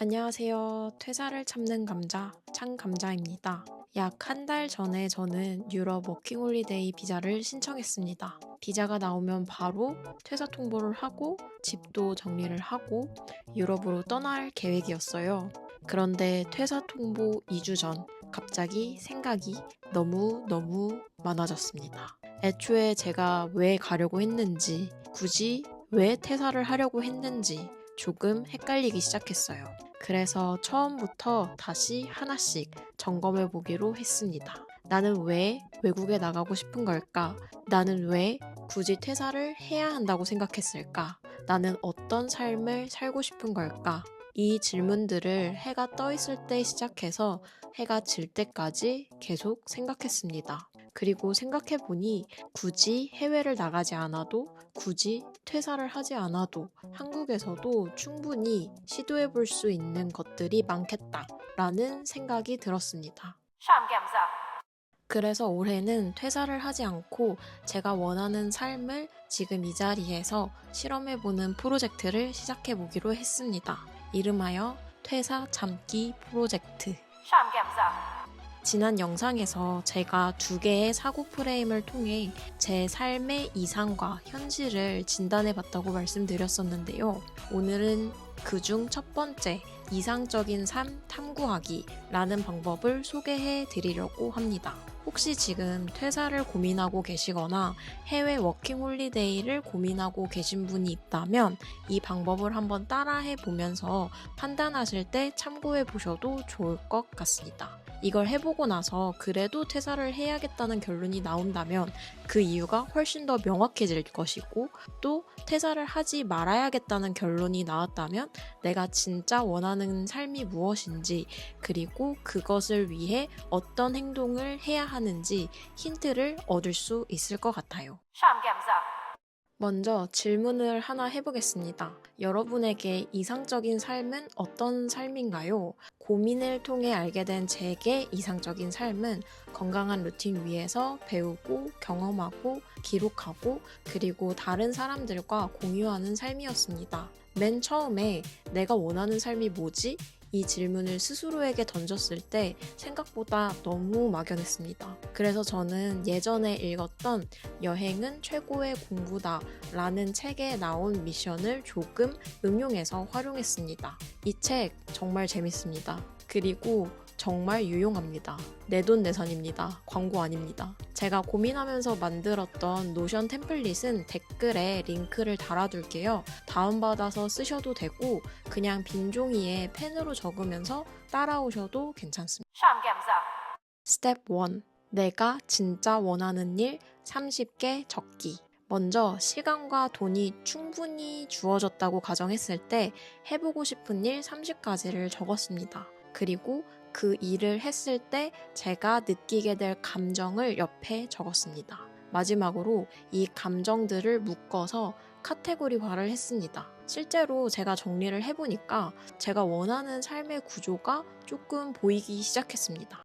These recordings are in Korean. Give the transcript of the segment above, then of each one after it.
안녕하세요. 퇴사를 참는 감자, 창감자입니다. 약 한 달 전에 저는 유럽 워킹홀리데이 비자를 신청했습니다. 비자가 나오면 바로 퇴사 통보를 하고 집도 정리를 하고 유럽으로 떠날 계획이었어요. 그런데 퇴사 통보 2주 전 갑자기 생각이 너무 많아졌습니다. 애초에 제가 왜 가려고 했는지, 굳이 왜 퇴사를 하려고 했는지 조금 헷갈리기 시작했어요. 그래서 처음부터 다시 하나씩 점검해 보기로 했습니다. 나는 왜 외국에 나가고 싶은 걸까? 나는 왜 굳이 퇴사를 해야 한다고 생각했을까? 나는 어떤 삶을 살고 싶은 걸까? 이 질문들을 해가 떠 있을 때 시작해서 해가 질 때까지 계속 생각했습니다. 그리고 생각해 보니 굳이 해외를 나가지 않아도, 굳이 퇴사를 하지 않아도 한국에서도 충분히 시도해 볼 수 있는 것들이 많겠다라는 생각이 들었습니다. 그래서 올해는 퇴사를 하지 않고 제가 원하는 삶을 지금 이 자리에서 실험해보는 프로젝트를 시작해보기로 했습니다. 이름하여 퇴사 참기 프로젝트. 지난 영상에서 제가 두 개의 사고 프레임을 통해 제 삶의 이상과 현실을 진단해봤다고 말씀드렸었는데요. 오늘은 그중 첫 번째, 이상적인 삶 탐구하기 라는 방법을 소개해 드리려고 합니다. 혹시 지금 퇴사를 고민하고 계시거나 해외 워킹홀리데이를 고민하고 계신 분이 있다면 이 방법을 한번 따라해 보면서 판단하실 때 참고해 보셔도 좋을 것 같습니다. 이걸 해보고 나서 그래도 퇴사를 해야겠다는 결론이 나온다면 그 이유가 훨씬 더 명확해질 것이고, 또 퇴사를 하지 말아야겠다는 결론이 나왔다면 내가 진짜 원하는 삶이 무엇인지, 그리고 그것을 위해 어떤 행동을 해야 하는지 힌트를 얻을 수 있을 것 같아요. 먼저 질문을 하나 해보겠습니다. 여러분에게 이상적인 삶은 어떤 삶인가요? 고민을 통해 알게 된 제게 이상적인 삶은 건강한 루틴 위에서 배우고 경험하고 기록하고 그리고 다른 사람들과 공유하는 삶이었습니다. 맨 처음에 내가 원하는 삶이 뭐지? 이 질문을 스스로에게 던졌을 때 생각보다 너무 막연했습니다. 그래서 저는 예전에 읽었던 여행은 최고의 공부다 라는 책에 나온 미션을 조금 응용해서 활용했습니다. 이 책 정말 재밌습니다. 그리고 정말 유용합니다. 내돈내산입니다. 광고 아닙니다. 제가 고민하면서 만들었던 노션 템플릿은 댓글에 링크를 달아둘게요. 다운받아서 쓰셔도 되고 그냥 빈 종이에 펜으로 적으면서 따라오셔도 괜찮습니다. 스텝 1. 내가 진짜 원하는 일 30개 적기. 먼저 시간과 돈이 충분히 주어졌다고 가정했을 때 해보고 싶은 일 30가지를 적었습니다. 그리고 그 일을 했을 때 제가 느끼게 될 감정을 옆에 적었습니다. 마지막으로 이 감정들을 묶어서 카테고리화를 했습니다. 실제로 제가 정리를 해보니까 제가 원하는 삶의 구조가 조금 보이기 시작했습니다.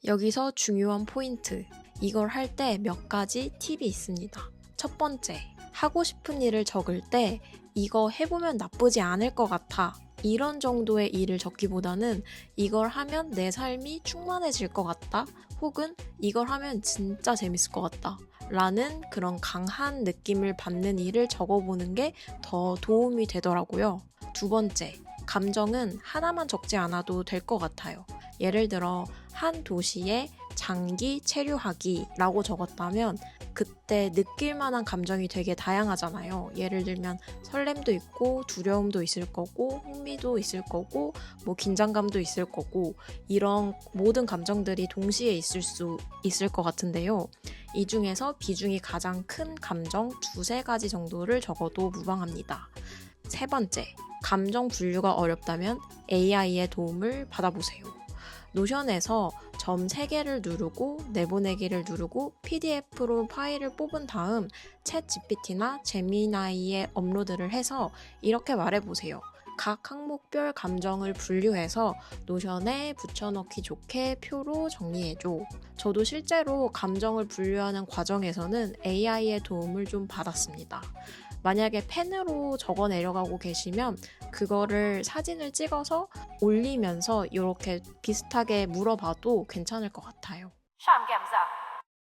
여기서 중요한 포인트. 이걸 할 때 몇 가지 팁이 있습니다. 첫 번째, 하고 싶은 일을 적을 때 이거 해보면 나쁘지 않을 것 같아. 이런 정도의 일을 적기보다는 이걸 하면 내 삶이 충만해질 것 같다. 혹은 이걸 하면 진짜 재밌을 것 같다. 라는 그런 강한 느낌을 받는 일을 적어보는 게 더 도움이 되더라고요. 두 번째, 감정은 하나만 적지 않아도 될 것 같아요. 예를 들어 한 도시에 장기 체류하기라고 적었다면 그때 느낄 만한 감정이 되게 다양하잖아요. 예를 들면 설렘도 있고 두려움도 있을 거고 흥미도 있을 거고 뭐 긴장감도 있을 거고 이런 모든 감정들이 동시에 있을 수 있을 것 같은데요. 이 중에서 비중이 가장 큰 감정 두세 가지 정도를 적어도 무방합니다. 세 번째, 감정 분류가 어렵다면 AI의 도움을 받아보세요. 노션에서 점 3개를 누르고 내보내기를 누르고 PDF로 파일을 뽑은 다음 챗 GPT나 제미나이에 업로드를 해서 이렇게 말해보세요. 각 항목별 감정을 분류해서 노션에 붙여넣기 좋게 표로 정리해줘. 저도 실제로 감정을 분류하는 과정에서는 AI의 도움을 좀 받았습니다. 만약에 펜으로 적어 내려가고 계시면 그거를 사진을 찍어서 올리면서 이렇게 비슷하게 물어봐도 괜찮을 것 같아요.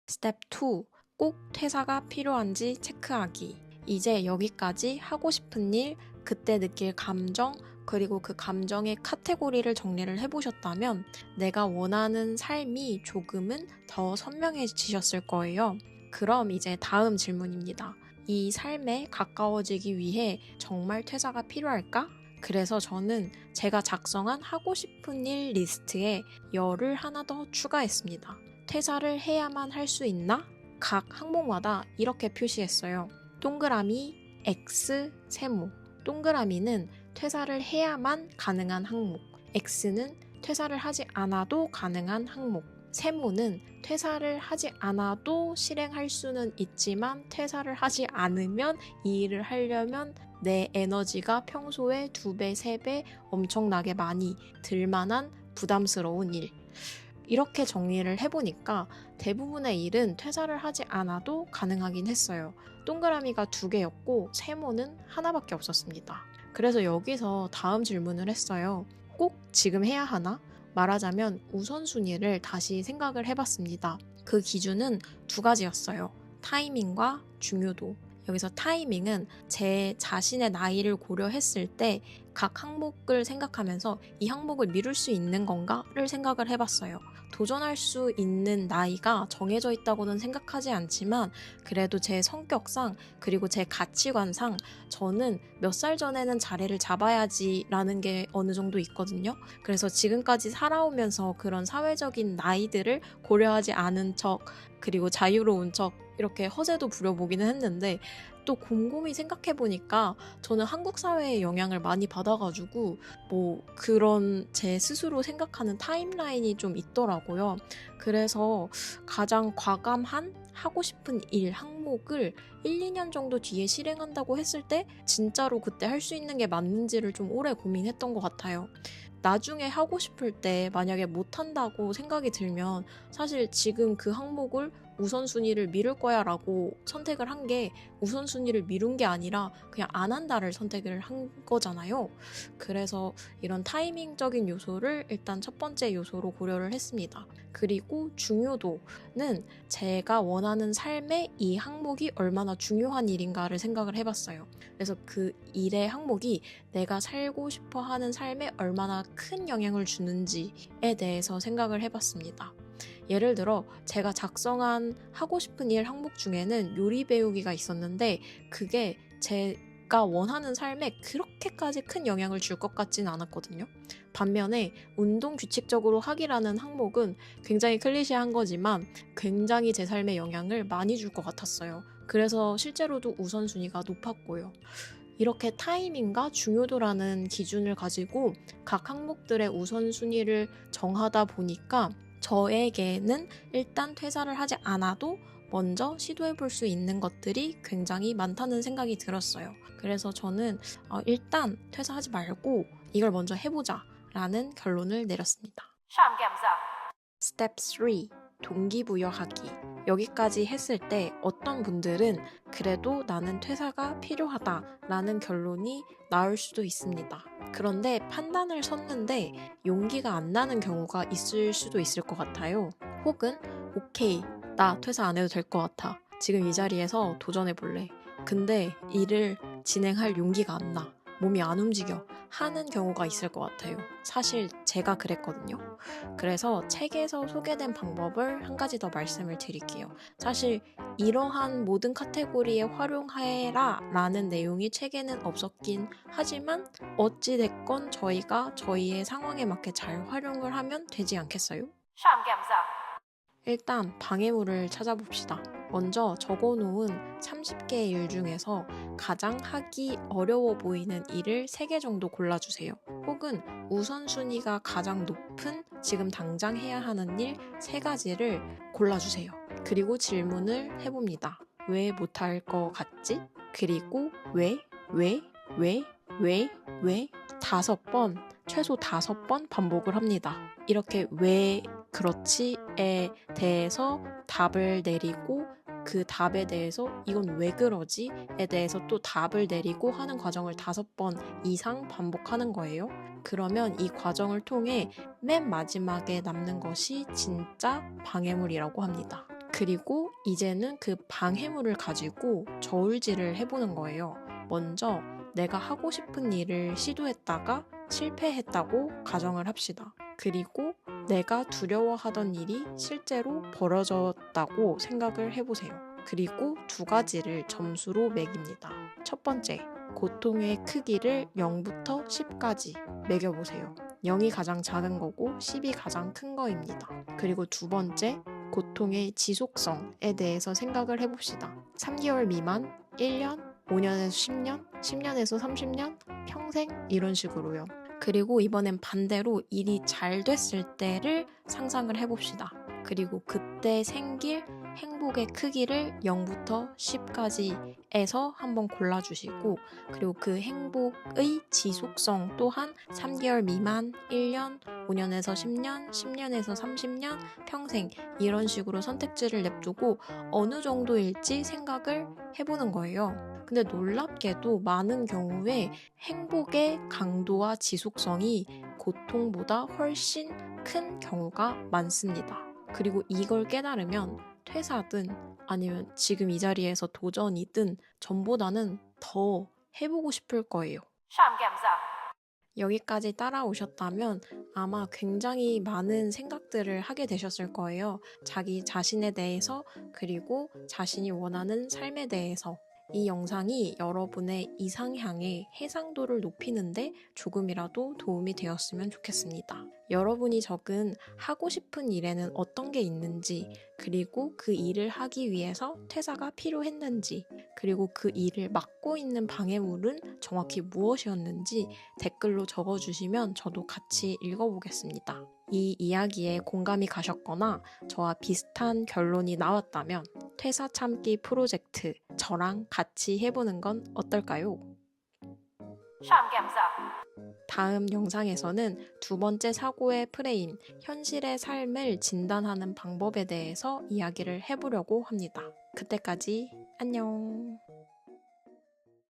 스텝 2. 꼭 퇴사가 필요한지 체크하기. 이제 여기까지 하고 싶은 일, 그때 느낄 감정, 그리고 그 감정의 카테고리를 정리를 해보셨다면 내가 원하는 삶이 조금은 더 선명해지셨을 거예요. 그럼 이제 다음 질문입니다. 이 삶에 가까워지기 위해 정말 퇴사가 필요할까? 그래서 저는 제가 작성한 하고 싶은 일 리스트에 열을 하나 더 추가했습니다. 퇴사를 해야만 할 수 있나? 각 항목마다 이렇게 표시했어요. 동그라미, X, 세모. 동그라미는 퇴사를 해야만 가능한 항목, X는 퇴사를 하지 않아도 가능한 항목, 세모는 퇴사를 하지 않아도 실행할 수는 있지만 퇴사를 하지 않으면 이 일을 하려면 내 에너지가 평소에 2배, 3배 엄청나게 많이 들 만한 부담스러운 일. 이렇게 정리를 해보니까 대부분의 일은 퇴사를 하지 않아도 가능하긴 했어요. 동그라미가 2개였고 세모는 하나밖에 없었습니다. 그래서 여기서 다음 질문을 했어요. 꼭 지금 해야 하나? 말하자면 우선순위를 다시 생각을 해봤습니다. 그 기준은 2가지였어요. 타이밍과 중요도. 여기서 타이밍은 제 자신의 나이를 고려했을 때 각 항목을 생각하면서 이 항목을 미룰 수 있는 건가를 생각을 해봤어요. 도전할 수 있는 나이가 정해져 있다고는 생각하지 않지만 그래도 제 성격상 그리고 제 가치관상 저는 몇 살 전에는 자리를 잡아야지라는 게 어느 정도 있거든요. 그래서 지금까지 살아오면서 그런 사회적인 나이들을 고려하지 않은 척 그리고 자유로운 척 이렇게 허세도 부려보기는 했는데 또 곰곰이 생각해보니까 저는 한국 사회의 영향을 많이 받아가지고 뭐 그런 제 스스로 생각하는 타임라인이 좀 있더라고요. 그래서 가장 과감한 하고 싶은 일 항목을 1, 2년 정도 뒤에 실행한다고 했을 때 진짜로 그때 할 수 있는 게 맞는지를 좀 오래 고민했던 것 같아요. 나중에 하고 싶을 때 만약에 못한다고 생각이 들면 사실 지금 그 항목을 우선순위를 미룰 거야 라고 선택을 한 게 우선순위를 미룬 게 아니라 그냥 안 한다를 선택을 한 거잖아요. 그래서 이런 타이밍적인 요소를 일단 첫 번째 요소로 고려를 했습니다. 그리고 중요도는 제가 원하는 삶에 이 항목이 얼마나 중요한 일인가를 생각을 해봤어요. 그래서 그 일의 항목이 내가 살고 싶어 하는 삶에 얼마나 큰 영향을 주는지에 대해서 생각을 해봤습니다. 예를 들어 제가 작성한 하고 싶은 일 항목 중에는 요리 배우기가 있었는데 그게 제가 원하는 삶에 그렇게까지 큰 영향을 줄 것 같지는 않았거든요. 반면에 운동 규칙적으로 하기라는 항목은 굉장히 클리셰한 거지만 굉장히 제 삶에 영향을 많이 줄 것 같았어요. 그래서 실제로도 우선순위가 높았고요. 이렇게 타이밍과 중요도라는 기준을 가지고 각 항목들의 우선순위를 정하다 보니까 저에게는 일단 퇴사를 하지 않아도 먼저 시도해 볼 수 있는 것들이 굉장히 많다는 생각이 들었어요. 그래서 저는 일단 퇴사하지 말고 이걸 먼저 해보자 라는 결론을 내렸습니다. 스텝 3. 동기부여하기. 여기까지 했을 때 어떤 분들은 그래도 나는 퇴사가 필요하다 라는 결론이 나올 수도 있습니다. 그런데 판단을 섰는데 용기가 안 나는 경우가 있을 수도 있을 것 같아요. 혹은 오케이, 나 퇴사 안 해도 될 것 같아. 지금 이 자리에서 도전해 볼래. 근데 일을 진행할 용기가 안 나. 몸이 안 움직여 하는 경우가 있을 것 같아요. 사실 제가 그랬거든요. 그래서 책에서 소개된 방법을 한 가지 더 말씀을 드릴게요. 사실 이러한 모든 카테고리에 활용해라 라는 내용이 책에는 없었긴 하지만 어찌됐건 저희가 저희의 상황에 맞게 잘 활용을 하면 되지 않겠어요? 일단 방해물을 찾아봅시다. 먼저 적어놓은 30개의 일 중에서 가장 하기 어려워 보이는 일을 3개 정도 골라주세요. 혹은 우선순위가 가장 높은 지금 당장 해야 하는 일 3가지를 골라주세요. 그리고 질문을 해봅니다. 왜 못할 것 같지? 그리고 왜? 5번, 최소 5번 반복을 합니다. 이렇게 왜 그렇지에 대해서 답을 내리고 그 답에 대해서 이건 왜 그러지?에 대해서 또 답을 내리고 하는 과정을 5번 이상 반복하는 거예요. 그러면 이 과정을 통해 맨 마지막에 남는 것이 진짜 방해물이라고 합니다. 그리고 이제는 그 방해물을 가지고 저울질을 해보는 거예요. 먼저 내가 하고 싶은 일을 시도했다가 실패했다고 가정을 합시다. 그리고 내가 두려워하던 일이 실제로 벌어졌다고 생각을 해보세요. 그리고 2가지를 점수로 매깁니다. 첫 번째, 고통의 크기를 0부터 10까지 매겨보세요. 0이 가장 작은 거고 10이 가장 큰 거입니다. 그리고 2번째, 고통의 지속성에 대해서 생각을 해봅시다. 3개월 미만, 1년, 5년에서 10년, 10년에서 30년, 평생 이런 식으로요. 그리고 이번엔 반대로 일이 잘 됐을 때를 상상을 해봅시다. 그리고 그때 생길 행복의 크기를 0부터 10까지에서 한번 골라주시고, 그리고 그 행복의 지속성 또한 3개월 미만, 1년, 5년에서 10년, 10년에서 30년, 평생 이런 식으로 선택지를 냅두고 어느 정도일지 생각을 해보는 거예요. 근데 놀랍게도 많은 경우에 행복의 강도와 지속성이 고통보다 훨씬 큰 경우가 많습니다. 그리고 이걸 깨달으면 퇴사든 아니면 지금 이 자리에서 도전이든 전보다는 더 해보고 싶을 거예요. 여기까지 따라오셨다면 아마 굉장히 많은 생각들을 하게 되셨을 거예요. 자기 자신에 대해서, 그리고 자신이 원하는 삶에 대해서. 이 영상이 여러분의 이상향의 해상도를 높이는데 조금이라도 도움이 되었으면 좋겠습니다. 여러분이 적은 하고 싶은 일에는 어떤 게 있는지, 그리고 그 일을 하기 위해서 퇴사가 필요했는지, 그리고 그 일을 막고 있는 방해물은 정확히 무엇이었는지 댓글로 적어주시면 저도 같이 읽어보겠습니다. 이 이야기에 공감이 가셨거나 저와 비슷한 결론이 나왔다면 퇴사 참기 프로젝트 저랑 같이 해보는 건 어떨까요? 다음 영상에서는 2번째 사고의 프레임, 현실의 삶을 진단하는 방법에 대해서 이야기를 해보려고 합니다. 그때까지 안녕.